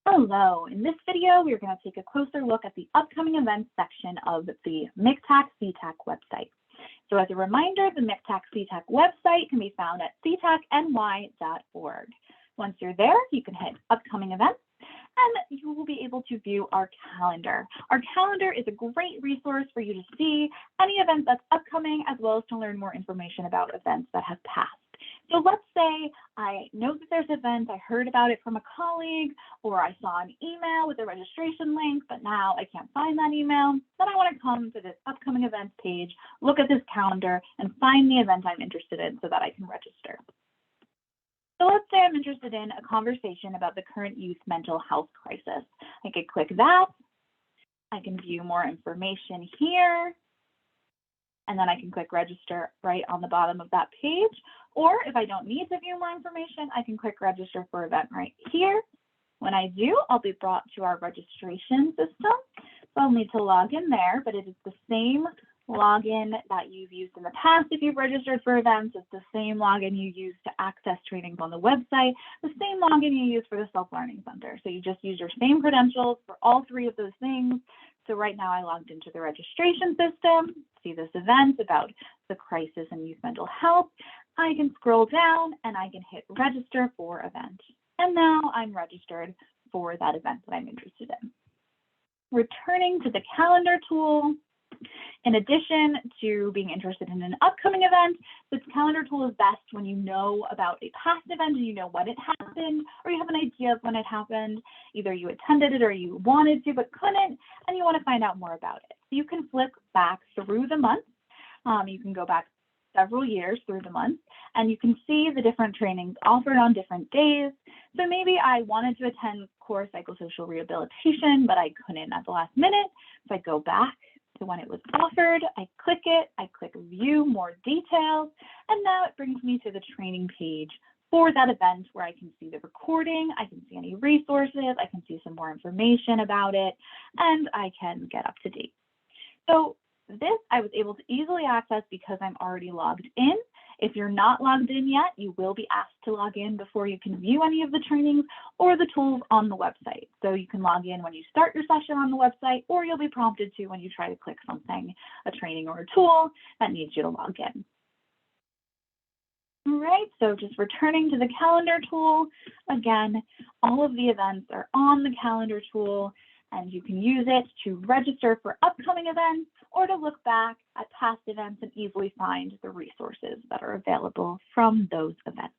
Hello, in this video, we're going to take a closer look at the upcoming events section of the MCTAC CTAC website. So as a reminder, the MCTAC CTAC website can be found at ctacny.org. Once you're there, you can hit upcoming events and you will be able to view our calendar. Our calendar is a great resource for you to see any event that's upcoming as well as to learn more information about events that have passed. So let's say I know that there's an event, I heard about it from a colleague, or I saw an email with a registration link, but now I can't find that email. Then I want to come to this upcoming events page, look at this calendar, and find the event I'm interested in so that I can register. So let's say I'm interested in a conversation about the current youth mental health crisis. I could click that. I can view more information here. And then I can click register right on the bottom of that page. Or if I don't need to view more information, I can click register for event right here. When I do, I'll be brought to our registration system. So I'll need to log in there, but it is the same login that you've used in the past if you've registered for events. It's the same login you use to access trainings on the website, the same login you use for the Self-Learning Center. So you just use your same credentials for all three of those things. So right now I logged into the registration system, see this event about the crisis in youth mental health. I can scroll down and I can hit register for event. And now I'm registered for that event that I'm interested in. Returning to the calendar tool, in addition to being interested in an upcoming event, this calendar tool is best when you know about a past event and you know when it happened, or you have an idea of when it happened. Either you attended it or you wanted to but couldn't, and you want to find out more about it. You can flip back through the month. You can go back several years through the month, and you can see the different trainings offered on different days. So maybe I wanted to attend core psychosocial rehabilitation, but I couldn't at the last minute. So I go back to when it was offered, I click it, I click view more details, and now it brings me to the training page for that event where I can see the recording, I can see any resources, I can see some more information about it, and I can get up to date. So this I was able to easily access because I'm already logged in. If you're not logged in yet, you will be asked to log in before you can view any of the trainings or the tools on the website. So you can log in when you start your session on the website, or you'll be prompted to when you try to click something, a training or a tool that needs you to log in. All right, so just returning to the calendar tool, again, all of the events are on the calendar tool, and you can use it to register for upcoming events or to look back at past events and easily find the resources that are available from those events.